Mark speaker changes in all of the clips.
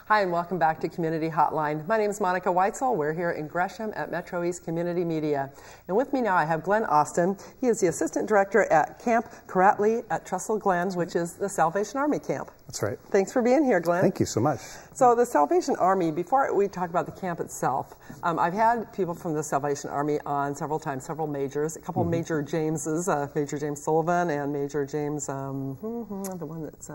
Speaker 1: Hi, and welcome back to Community Hotline. My name is Monica Weitzel. We're here in Gresham at MetroEast Community Media. And with me now I have Glenn Austin. He is the Assistant Director at Camp Kuratli at Trestle Glen, which is the Salvation Army camp.
Speaker 2: That's right.
Speaker 1: Thanks for being here, Glenn.
Speaker 2: Thank you so much.
Speaker 1: So the Salvation Army, before we talk about the camp itself, I've had people from the Salvation Army on several times, several majors, a couple Major Jameses, Major James Sullivan and Major James, the one that's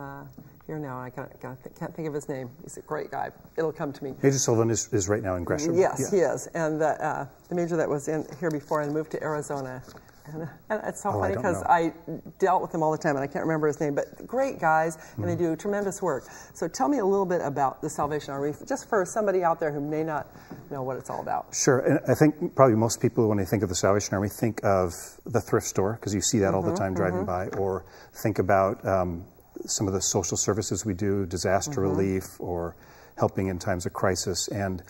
Speaker 1: here now. I can't think of his name. He's a great guy. It'll come to me.
Speaker 2: Major Sullivan is right now in Gresham.
Speaker 1: Yes, he is. And the major that was in here before and moved to Arizona. And it's so funny because I dealt with him all the time, and I can't remember his name, but great guys, and they do tremendous work. So tell me a little bit about the Salvation Army, just for somebody out there who may not know what it's all about.
Speaker 2: Sure, and I think probably most people, when they think of the Salvation Army, think of the thrift store, because you see that all the time driving by, or think about some of the social services we do, disaster relief, or helping in times of crisis, and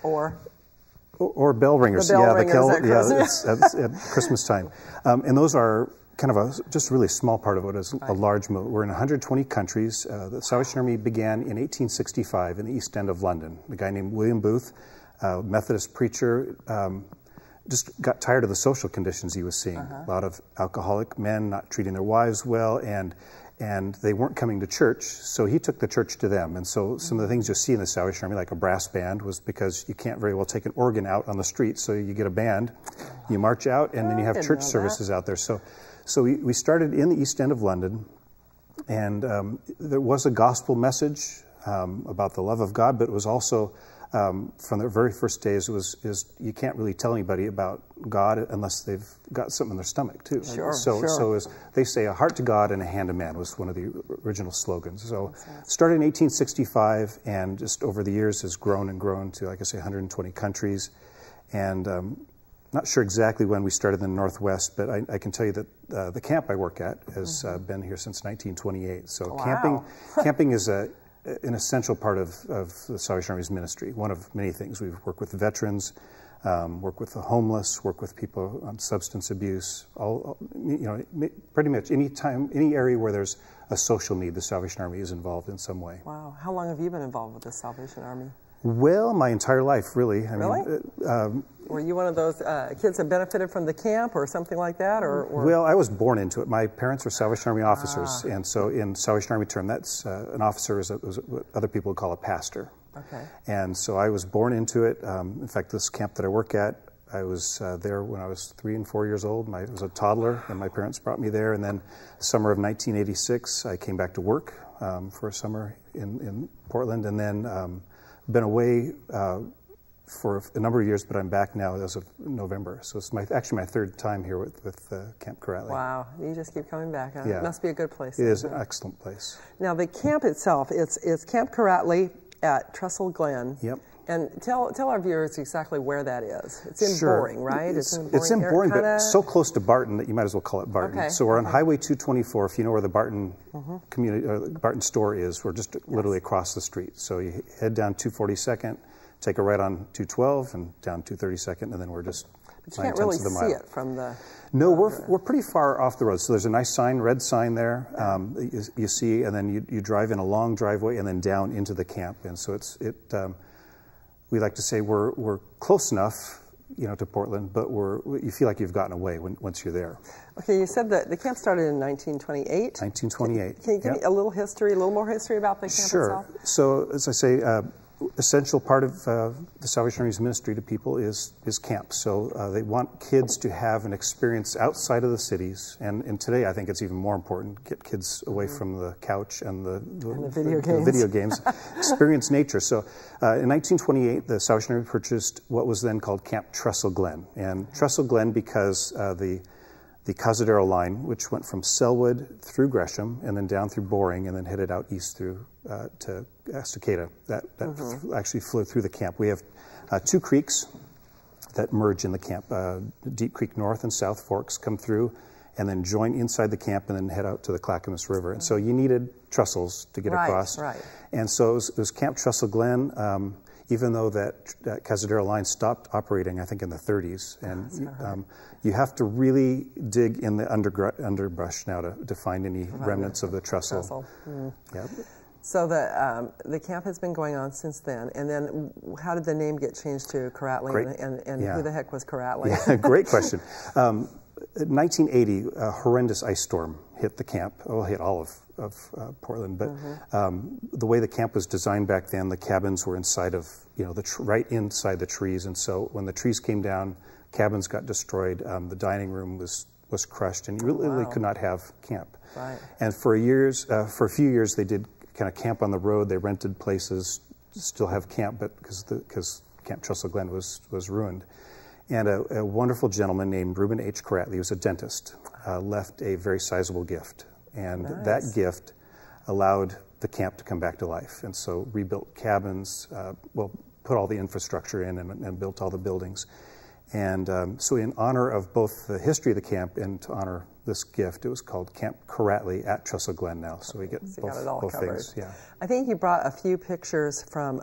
Speaker 2: or bell ringers.
Speaker 1: The bell ringers
Speaker 2: it's at Christmas time. And those are kind of just a really small part of it is a large movement. We're in 120 countries. The Salvation Army began in 1865 in the East End of London. A guy named William Booth, a Methodist preacher, just got tired of the social conditions he was seeing. A lot of alcoholic men not treating their wives well, and they weren't coming to church, so he took the church to them. And so some of the things you'll see in the Salvation Army, like a brass band, was because you can't very well take an organ out on the street, so you get a band, you march out, and then you have church services out there. So we started in the East End of London, and there was a gospel message about the love of God, but it was also, from the very first days, you can't really tell anybody about God unless they've got something in their stomach too. So as they say, a heart to God and a hand to man was one of the original slogans. So started in 1865, and just over the years has grown and grown to, like I say, 120 countries. And not sure exactly when we started in the Northwest, but I can tell you that the camp I work at has been here since 1928. So camping is an essential part of the Salvation Army's ministry, one of many things. We work with veterans, work with the homeless, work with people on substance abuse, pretty much any area where there's a social need, the Salvation Army is involved in some way.
Speaker 1: Wow. How long have you been involved with the Salvation Army?
Speaker 2: Well, my entire life, really. I
Speaker 1: mean, were you one of those kids that benefited from the camp or something like that? Or?
Speaker 2: Well, I was born into it. My parents were Salvation Army officers, and so in Salvation Army term, that's an officer is what other people would call a pastor.
Speaker 1: Okay.
Speaker 2: And so I was born into it. In fact, this camp that I work at, I was there when I was 3 and 4 years old. I was a toddler, and my parents brought me there. And then summer of 1986, I came back to work for a summer in Portland, and then been away for a number of years, but I'm back now as of November. So it's actually my third time here with Camp Kuratli.
Speaker 1: Wow, you just keep coming back, huh?
Speaker 2: Yeah.
Speaker 1: It must be a good place.
Speaker 2: It is an excellent place.
Speaker 1: Now the camp itself, it's Camp Kuratli at Trestle Glen.
Speaker 2: Yep.
Speaker 1: And tell our viewers exactly where that is. It's in Boring, right?
Speaker 2: It's in Boring, but so close to Barton that you might as well call it Barton.
Speaker 1: Okay.
Speaker 2: So we're on Highway 224. If you know where the Barton Barton store is, we're just literally across the street. So you head down 242nd, take a right on 212, and down 232nd, and then we're just.
Speaker 1: But you can't really see it from the.
Speaker 2: No, we're pretty far off the road. So there's a nice sign, red sign there. You see, and then you drive in a long driveway, and then down into the camp. And so we like to say we're close enough, to Portland, but you feel like you've gotten away once you're there. Okay,
Speaker 1: you said that the camp started in 1928.
Speaker 2: 1928.
Speaker 1: Can you give me a little more history about the camp itself?
Speaker 2: Sure. So, as I say, essential part of the Salvation Army's ministry to people is camp. So they want kids to have an experience outside of the cities, and today I think it's even more important, get kids away from the couch and the video games, experience nature. So in 1928, the Salvation Army purchased what was then called Camp Trestle Glen, and Trestle Glen because the Cazadero line, which went from Selwood through Gresham and then down through Boring and then headed out east through to Estacada, that actually flowed through the camp. We have 2 creeks that merge in the camp. Deep Creek North and South Forks come through and then join inside the camp and then head out to the Clackamas River. And so you needed trestles to get across.
Speaker 1: Right.
Speaker 2: And so it was Camp Trestle Glen. Even though that Cazadero line stopped operating, I think, in the 30s. And you have to really dig in the underbrush now to find any remnants of the trestle.
Speaker 1: Yeah. So the camp has been going on since then, and then how did the name get changed to Kuratli, and
Speaker 2: yeah.
Speaker 1: who the heck was Kuratli?
Speaker 2: Yeah, great question. In 1980, a horrendous ice storm hit the camp. Well, hit all of Portland, but the way the camp was designed back then, the cabins were inside of, right inside the trees, and so when the trees came down, cabins got destroyed. The dining room was crushed, and you really could not have camp.
Speaker 1: Right.
Speaker 2: And for a few years, they did kind of camp on the road. They rented places to still have camp, but because Camp Trestle Glen was ruined. And a wonderful gentleman named Reuben H. Kuratli, who was a dentist, left a very sizable gift. And that gift allowed the camp to come back to life. And so rebuilt cabins, put all the infrastructure in and built all the buildings. And so in honor of both the history of the camp and to honor this gift, it was called Camp Kuratli at Trestle Glen now. So we get both things. Yeah.
Speaker 1: I think you brought a few pictures from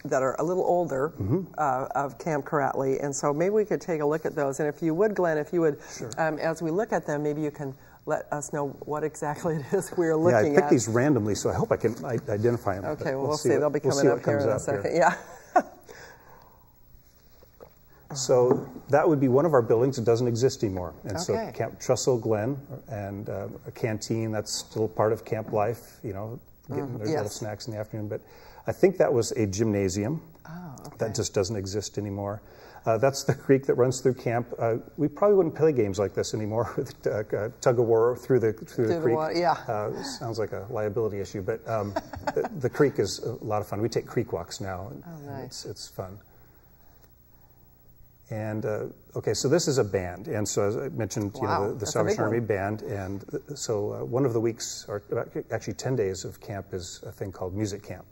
Speaker 1: that are a little older of Camp Kuratli, and so maybe we could take a look at those. And if you would, Glenn,
Speaker 2: Sure.
Speaker 1: As we look at them, maybe you can let us know what exactly it is we're looking at.
Speaker 2: Yeah, I picked these randomly, so I hope I can identify them.
Speaker 1: Okay, well, we'll see. They'll be coming up here in a second. Yeah.
Speaker 2: So that would be one of our buildings. It doesn't exist anymore. And so Camp Trestle Glen and a canteen, that's still part of camp life, getting their little snacks in the afternoon. But I think that was a gymnasium. That just doesn't exist anymore. That's the creek that runs through camp. We probably wouldn't play games like this anymore with tug of war through the creek. Sounds like a liability issue, but the creek is a lot of fun. We take creek walks now. And
Speaker 1: nice.
Speaker 2: It's fun. And so this is a band, and so as I mentioned, the Salvation Army band, and so one of the weeks, or actually 10 days of camp, is a thing called music camp,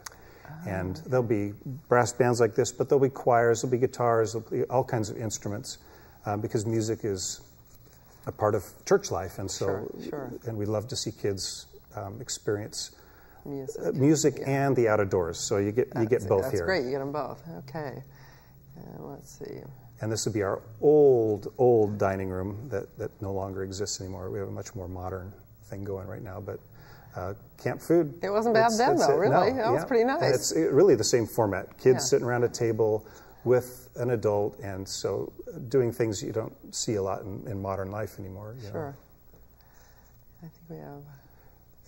Speaker 2: and there'll be brass bands like this, but there'll be choirs, there'll be guitars, there'll be all kinds of instruments, because music is a part of church life, and so and we love to see kids experience music and the outdoors. So you get both here.
Speaker 1: That's great. You get them both. Okay. Let's see.
Speaker 2: And this would be our old dining room that no longer exists anymore. We have a much more modern thing going right now, but camp food.
Speaker 1: It wasn't bad then, though, really. That was pretty nice.
Speaker 2: And it's really the same format. Kids sitting around a table with an adult, and so doing things you don't see a lot in modern life anymore.
Speaker 1: Sure. I think we have...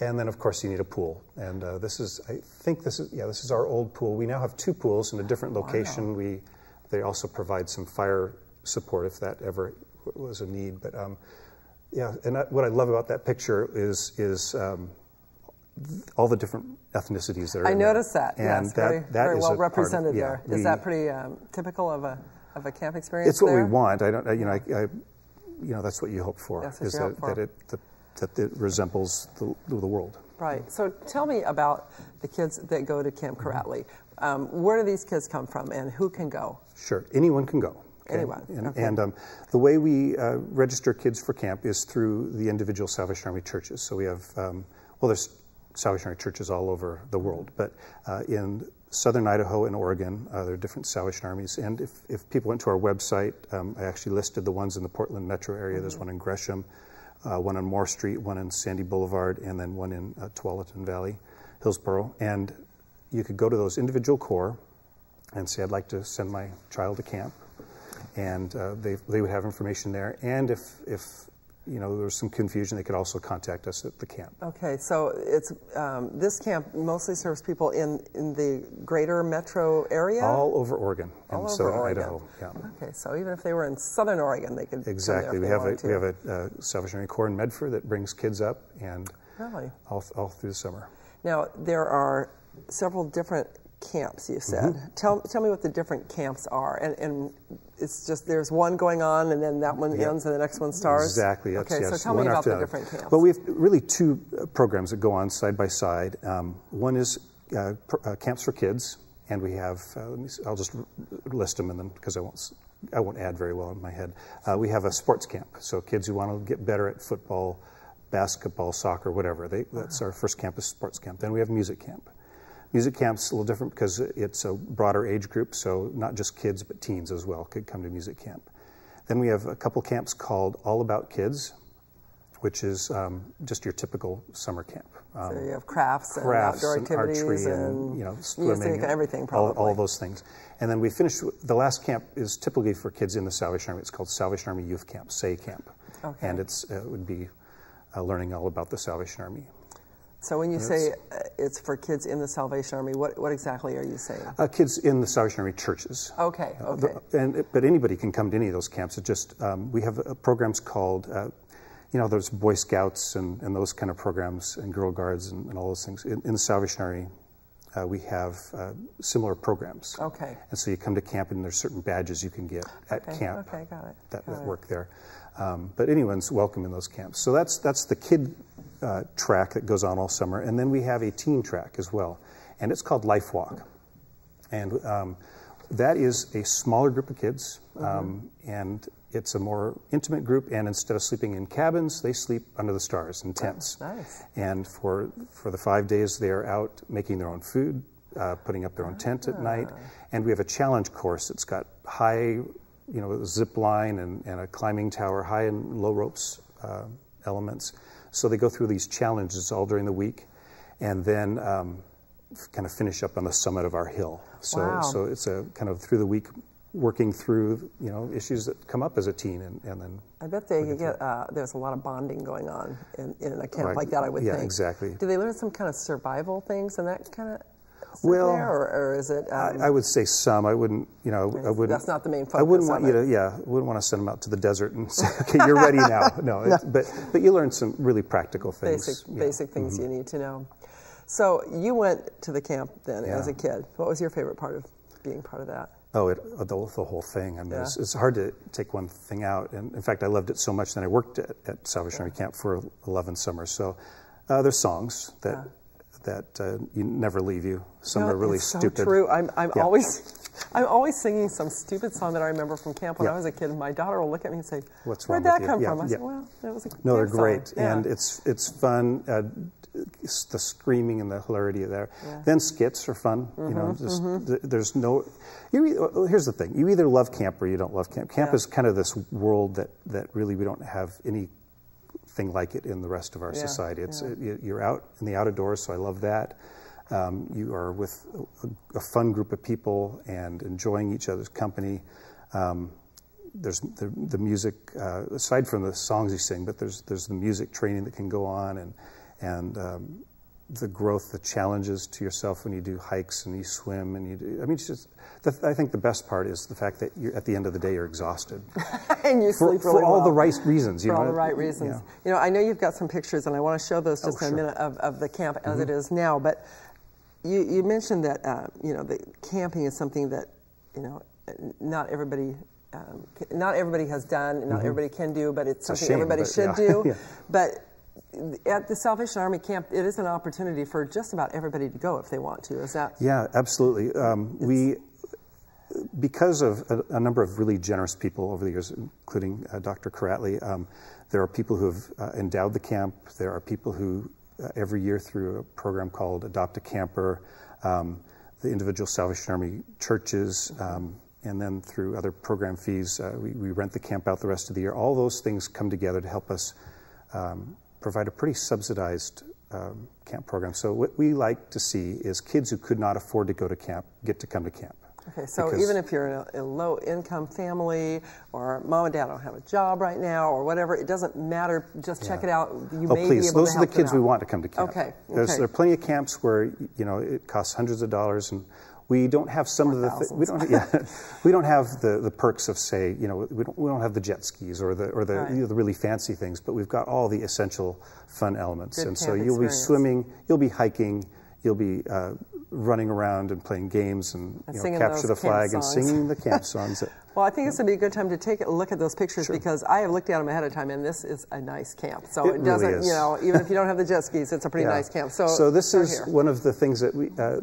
Speaker 2: And then, of course, you need a pool. And this is our old pool. We now have two pools in a different location.
Speaker 1: Wow.
Speaker 2: They also provide some fire support if that ever was a need. But and what I love about that picture is all the different ethnicities that are in there.
Speaker 1: I noticed that.
Speaker 2: And
Speaker 1: yes, very well represented there. Is that pretty typical of a camp experience?
Speaker 2: It's what we want. I don't. That's what you hope for.
Speaker 1: That's what you hope for.
Speaker 2: That it resembles the world.
Speaker 1: Right. So tell me about the kids that go to Camp Kuratli. Where do these kids come from, and who can go?
Speaker 2: Sure. Anyone can go. Okay?
Speaker 1: Anyone.
Speaker 2: And the way we register kids for camp is through the individual Salvation Army churches. So we have, there's Salvation Army churches all over the world, but in southern Idaho and Oregon, there are different Salvation Armies. And if people went to our website, I actually listed the ones in the Portland metro area. There's one in Gresham, one on Moore Street, one in Sandy Boulevard, and then one in Tualatin Valley, Hillsboro. And you could go to those individual corps and say, I'd like to send my child to camp. And they would have information there. And if there was some confusion, they could also contact us at the camp.
Speaker 1: Okay, so it's this camp mostly serves people in the greater metro area?
Speaker 2: All over Oregon and southern Idaho. Yeah.
Speaker 1: Okay, so even if they were in southern Oregon, they could
Speaker 2: exactly. We have a Salvation Army Corps in Medford that brings kids up, and all through the summer. Now
Speaker 1: there are several different camps, you said. Tell me what the different camps are, and it's just there's one going on, and then that one ends, and the next one starts.
Speaker 2: Exactly.
Speaker 1: Okay, so tell me about the different camps.
Speaker 2: Well, we have really two programs that go on side by side. One is camps for kids, and we have. I'll just list them, and then because I won't add very well in my head. We have a sports camp, so kids who want to get better at football, basketball, soccer, whatever. That's our first camp is sports camp. Then we have music camp. Music camp's a little different because it's a broader age group, so not just kids, but teens as well could come to music camp. Then we have a couple camps called All About Kids, which is just your typical summer camp.
Speaker 1: So you have crafts and outdoor activities
Speaker 2: archery
Speaker 1: and
Speaker 2: swimming,
Speaker 1: music, everything probably.
Speaker 2: All those things. And then we finish, the last camp is typically for kids in the Salvation Army. It's called Salvation Army Youth Camp, SAY Camp.
Speaker 1: Okay.
Speaker 2: And it would be learning all about the Salvation Army.
Speaker 1: So when you say it's for kids in the Salvation Army, what exactly are you saying?
Speaker 2: Kids in the Salvation Army churches.
Speaker 1: Okay, okay.
Speaker 2: But anybody can come to any of those camps. It just, we have programs called, there's Boy Scouts and those kind of programs, and Girl Guards and all those things. In the Salvation Army, we have similar programs.
Speaker 1: Okay.
Speaker 2: And so you come to camp and there's certain badges you can get at camp
Speaker 1: got it.
Speaker 2: that work there. But anyone's welcome in those camps. So that's the kid track that goes on all summer. And then we have a teen track as well. And it's called Life Walk. And that is a smaller group of kids. And it's a more intimate group. And instead of sleeping in cabins, they sleep under the stars in tents.
Speaker 1: Oh, nice.
Speaker 2: And for the 5 days, they are out making their own food, putting up their own tent at night. And we have a challenge course that's got high, zip line and a climbing tower, high and low ropes elements. So they go through these challenges all during the week, and then kind of finish up on the summit of our hill. So it's a kind of through the week working through issues that come up as a teen, and then
Speaker 1: I bet they get there's a lot of bonding going on in a camp like that. I would think.
Speaker 2: Yeah, exactly.
Speaker 1: Do they learn some kind of survival things and that kind of stuff
Speaker 2: well,
Speaker 1: there, or is it?
Speaker 2: I would say some. I wouldn't. I wouldn't.
Speaker 1: That's not the main focus.
Speaker 2: I wouldn't want you to. Yeah, I wouldn't want to send them out to the desert and say, "Okay, you're ready now." No. But you learn some really practical things.
Speaker 1: Basic things you need to know. So you went to the camp then as a kid. What was your favorite part of being part of that?
Speaker 2: Oh, the whole thing. I mean, it's hard to take one thing out. And in fact, I loved it so much that I worked at Salvation Army Camp for 11 summers. So there's songs that you never leave you. Some are really stupid.
Speaker 1: So true. I'm always singing some stupid song that I remember from camp when I was a kid. And my daughter will look at me and say,
Speaker 2: "What's
Speaker 1: where'd
Speaker 2: wrong
Speaker 1: that come from?" I said,
Speaker 2: "Well,
Speaker 1: it was a
Speaker 2: no, they're
Speaker 1: camp
Speaker 2: great,
Speaker 1: song."
Speaker 2: and it's fun. The screaming and the hilarity there. Then skits are fun. There's no. Here's the thing: you either love camp or you don't love camp. Camp is kind of this world that really we don't have anything like it in the rest of our society. You're out in the outdoors, so I love that. You are with a fun group of people and enjoying each other's company. There's the music, aside from the songs you sing, but there's the music training that can go on, and the growth, the challenges to yourself when you do hikes and you swim and you do. I mean, it's just. I think the best part is the fact that at the end of the day you're exhausted.
Speaker 1: And you sleep
Speaker 2: for all the right reasons.
Speaker 1: For all the right reasons. Yeah. I know you've got some pictures, and I want to show those just in a minute of the camp as it is now. But you mentioned that the camping is something that not everybody has done, and not everybody can do, but it's something everybody should do. But at the Salvation Army camp, it is an opportunity for just about everybody to go if they want to. Is that?
Speaker 2: Yeah, absolutely. Because of a number of really generous people over the years, including Dr. Kuratli, there are people who have endowed the camp. There are people who every year through a program called Adopt a Camper, the individual Salvation Army churches, and then through other program fees, we rent the camp out the rest of the year. All those things come together to help us provide a pretty subsidized camp program. So what we like to see is kids who could not afford to go to camp get to come to camp.
Speaker 1: Okay, so even if you're in a low-income family, or mom and dad don't have a job right now, or whatever, it doesn't matter. Just check it out. You may be able
Speaker 2: those
Speaker 1: to
Speaker 2: are the kids we want to come to camp.
Speaker 1: Okay.
Speaker 2: There are plenty of camps where it costs hundreds of dollars, and we don't have some of the we don't have the perks of, say, we don't have the jet skis or the really fancy things, but we've got all the essential fun elements.
Speaker 1: Good
Speaker 2: and so
Speaker 1: camp
Speaker 2: you'll
Speaker 1: experience.
Speaker 2: be swimming, you'll be hiking, you'll be running around and playing games and capture the flag and singing the camp songs.
Speaker 1: Well, I think this would be a good time to take a look at those pictures because I have looked at them ahead of time, and this is a nice camp. So it doesn't,
Speaker 2: really is.
Speaker 1: Even if you don't have the jet skis, it's a pretty nice camp.
Speaker 2: So this is one of the things that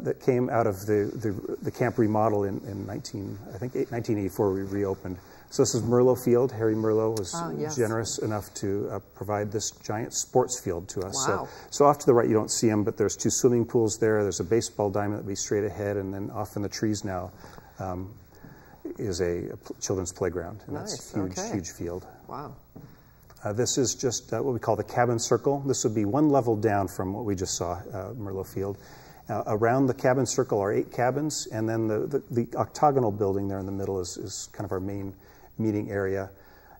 Speaker 2: that came out of the camp remodel in 1984. We reopened. So this is Merlot Field. Harry Merlot was generous enough to provide this giant sports field to us.
Speaker 1: Wow.
Speaker 2: So off to the right, you don't see them, but there's 2 swimming pools there. There's a baseball diamond that will be straight ahead, and then off in the trees now is a children's playground, and that's huge, huge field.
Speaker 1: Wow.
Speaker 2: This is just what we call the cabin circle. This would be one level down from what we just saw, Merlot Field. Around the cabin circle are 8 cabins, and then the octagonal building there in the middle is kind of our main meeting area.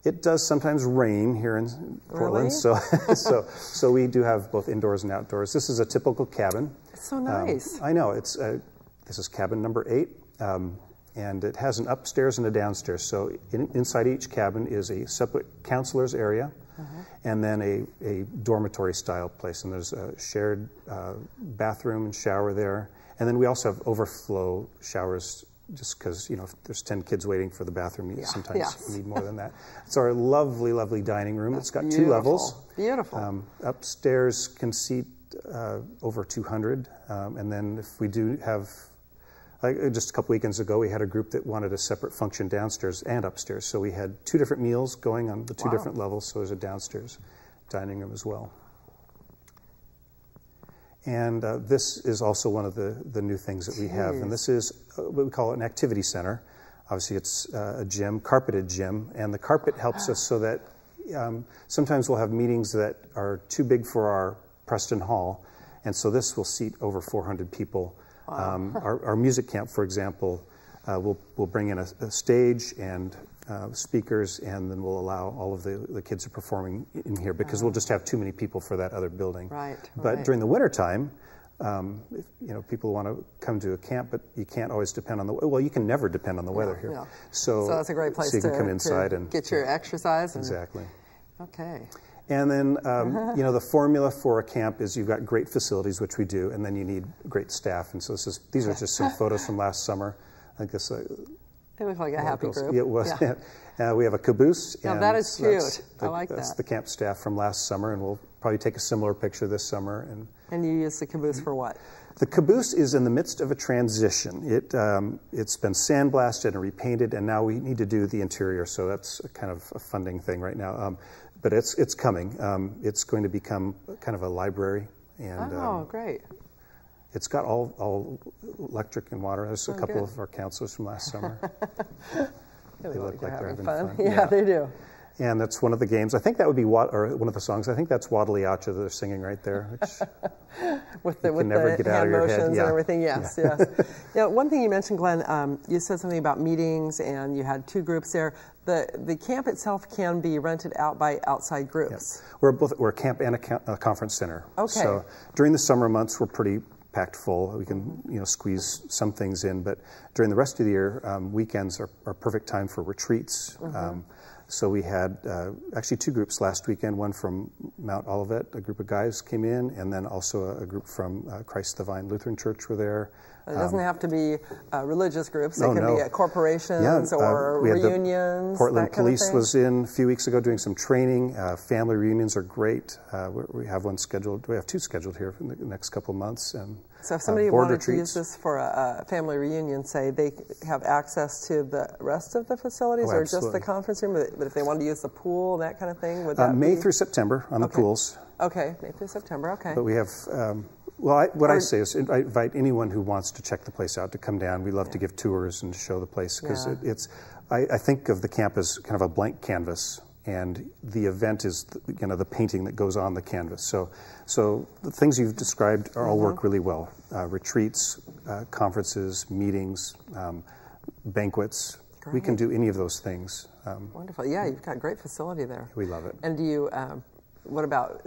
Speaker 2: It does sometimes rain here in Portland,
Speaker 1: really?
Speaker 2: so we do have both indoors and outdoors. This is a typical cabin.
Speaker 1: It's so nice.
Speaker 2: I know. This is cabin number 8, and it has an upstairs and a downstairs. So inside each cabin is a separate counselor's area, and then a dormitory-style place. And there's a shared bathroom and shower there. And then we also have overflow showers, just because, if there's 10 kids waiting for the bathroom, sometimes you need more than that. It's our lovely, lovely dining room. It's got 2 levels.
Speaker 1: Beautiful.
Speaker 2: Upstairs can seat over 200. And then if we do have, just a couple weekends ago, we had a group that wanted a separate function downstairs and upstairs. So we had 2 different meals going on the 2 different levels. So there's a downstairs dining room as well. And this is also one of the new things that we have. And this is what we call an activity center. Obviously, it's a gym, carpeted gym. And the carpet helps us so that sometimes we'll have meetings that are too big for our Preston Hall. And so this will seat over 400 people. Our music camp, for example, we'll bring in a stage and speakers, and then we'll allow all of the kids who are performing in here, because we'll just have too many people for that other building.
Speaker 1: Right.
Speaker 2: But during the wintertime, people want to come to a camp, but you can't always depend on well, you can never depend on the weather here.
Speaker 1: Yeah.
Speaker 2: So
Speaker 1: that's a great place
Speaker 2: so you can come inside and
Speaker 1: get your exercise.
Speaker 2: Exactly.
Speaker 1: Okay.
Speaker 2: And then, the formula for a camp is you've got great facilities, which we do, and then you need great staff. And so these are just some photos from last summer. I guess
Speaker 1: it looks like a happy group.
Speaker 2: Yeah, it was. Yeah. We have a caboose.
Speaker 1: Now that is cute. I like that.
Speaker 2: That's the camp staff from last summer, and we'll probably take a similar picture this summer.
Speaker 1: And you use the caboose for what?
Speaker 2: The caboose is in the midst of a transition. It's been sandblasted and repainted, and now we need to do the interior. So that's kind of a funding thing right now. But it's coming. It's going to become kind of a library. And,
Speaker 1: great.
Speaker 2: It's got all electric and water. There's a couple of our counselors from last summer.
Speaker 1: They look like they're having
Speaker 2: fun.
Speaker 1: Yeah, they do.
Speaker 2: And that's one of the games. I think that would be one of the songs. I think that's Wadaliacha that they're singing right there. Which
Speaker 1: with the hand motions and everything. Yes, yes. One thing you mentioned, Glenn, you said something about meetings, and you had 2 groups there. The camp itself can be rented out by outside groups.
Speaker 2: Yeah. We're a camp and a conference center.
Speaker 1: Okay.
Speaker 2: So during the summer months, we're pretty packed full. We can squeeze some things in, but during the rest of the year, weekends are perfect time for retreats. So we had actually 2 groups last weekend, one from Mount Olivet, a group of guys came in, and then also a group from Christ the Vine Lutheran Church were there.
Speaker 1: It doesn't have to be religious groups. It can be corporations or reunions.
Speaker 2: Portland Police was in a few weeks ago doing some training. Family reunions are great. We have one scheduled. We have 2 scheduled here in the next couple of months. And
Speaker 1: so if somebody wanted to use this for a family reunion, say, they have access to the rest of the facilities or just the conference room? But if they wanted to use the pool, that kind of thing, would that
Speaker 2: May through September on the pools.
Speaker 1: Okay, May through September, okay.
Speaker 2: But we have, what I say is I invite anyone who wants to check the place out to come down. We love to give tours and show the place, because I think of the camp as kind of a blank canvas. And the event is, the painting that goes on the canvas. So the things you've described all work really well. Retreats, conferences, meetings, banquets. Great. We can do any of those things.
Speaker 1: Wonderful. Yeah, you've got great facility there.
Speaker 2: We love it.
Speaker 1: And do you, what about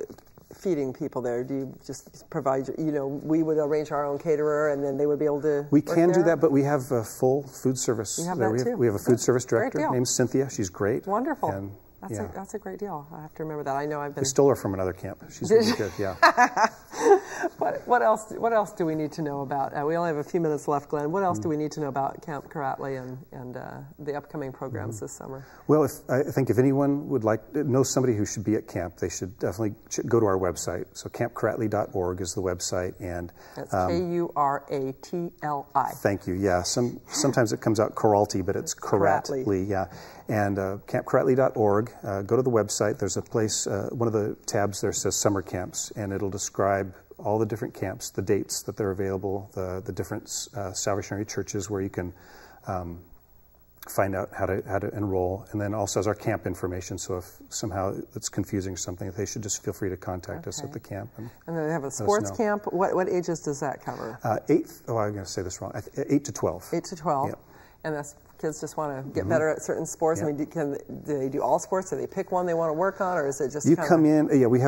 Speaker 1: feeding people there? Do you just provide, we would arrange our own caterer, and then they would be able to
Speaker 2: We can do that, but we have a full food service.
Speaker 1: You have that too?
Speaker 2: We have a food service director named Cynthia. She's great.
Speaker 1: Wonderful. And that's a great deal. I have to remember that. I know I've been.
Speaker 2: We stole her from another camp. She's really good. Yeah.
Speaker 1: What else do we need to know about? We only have a few minutes left, Glenn. What else do we need to know about Camp Kuratli and the upcoming programs this summer?
Speaker 2: Well, I think if anyone would know somebody who should be at camp, they should definitely go to our website. So campkuratli.org is the website, and
Speaker 1: that's Kuratli.
Speaker 2: Thank you. Yeah. Sometimes it comes out Kuralti, but it's Kuratli. Yeah. And campkuratli.org. Go to the website. There's a place, one of the tabs there says summer camps, and it'll describe all the different camps, the dates that they're available, the different Salvation Army churches where you can find out how to enroll, and then also as our camp information. So if somehow it's confusing or something, they should just feel free to contact us at the camp.
Speaker 1: And then they have a sports camp. What ages does that cover?
Speaker 2: I'm going to say this wrong. 8 to 12.
Speaker 1: 8 to 12.
Speaker 2: Yep.
Speaker 1: And that's kids just want to get better at certain sports.
Speaker 2: Yep.
Speaker 1: I mean, do they do all sports? Do they pick one they want to work on, or is it just
Speaker 2: you come in? Yeah, we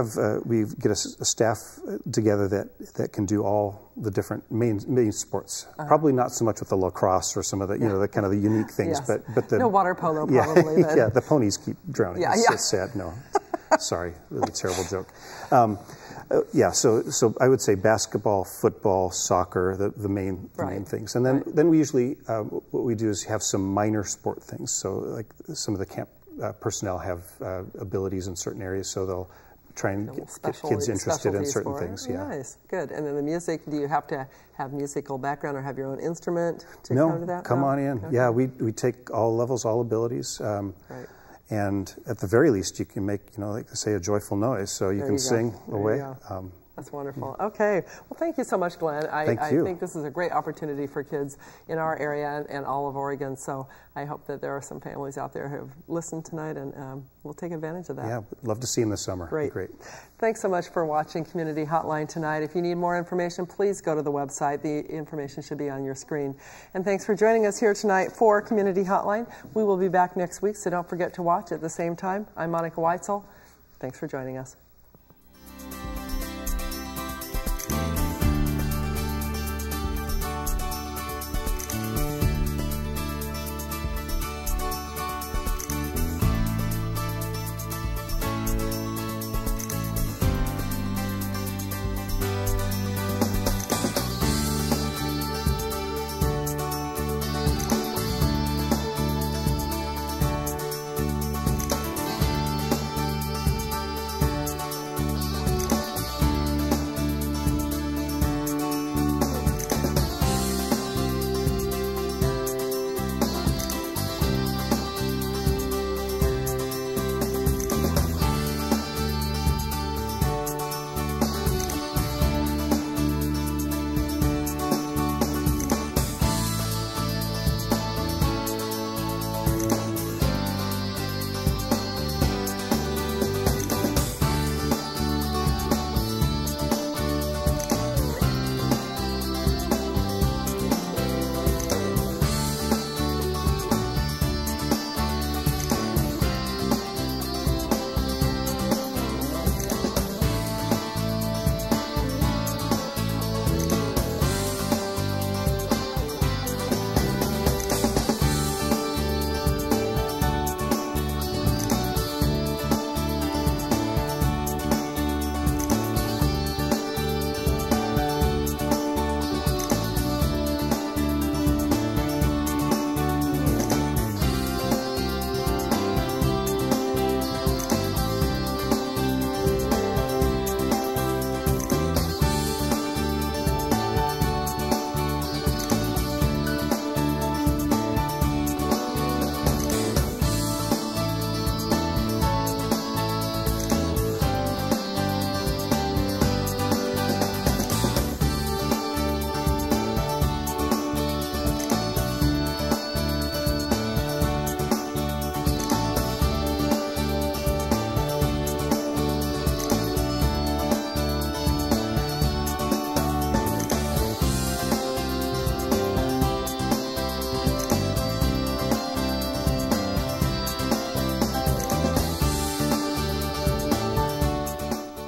Speaker 2: get a staff together that can do all the different main sports. Probably not so much with the lacrosse or some of the the kind of the unique things,
Speaker 1: yes.
Speaker 2: but the
Speaker 1: no water polo probably.
Speaker 2: Yeah, the ponies keep drowning.
Speaker 1: Yeah,
Speaker 2: it's sad. No, sorry, really terrible joke. So I would say basketball, football, soccer, the main things, and then we usually what we do is have some minor sport things. So like some of the camp personnel have abilities in certain areas, so they'll try and get kids interested in certain things. Yeah,
Speaker 1: nice, good. And then the music. Do you have to have musical background or have your own instrument to come to that?
Speaker 2: Come on in. Okay. Yeah, we take all levels, all abilities.
Speaker 1: Right.
Speaker 2: And at the very least, you can make, like they say, a joyful noise, so you can sing away.
Speaker 1: That's wonderful. Okay. Well, thank you so much, Glenn. I think this is a great opportunity for kids in our area and all of Oregon. So I hope that there are some families out there who have listened tonight and will take advantage of that.
Speaker 2: Yeah, love to see them this summer.
Speaker 1: Great.
Speaker 2: Great.
Speaker 1: Thanks so much for watching Community Hotline tonight. If you need more information, please go to the website. The information should be on your screen. And thanks for joining us here tonight for Community Hotline. We will be back next week, so don't forget to watch at the same time. I'm Monica Weitzel. Thanks for joining us.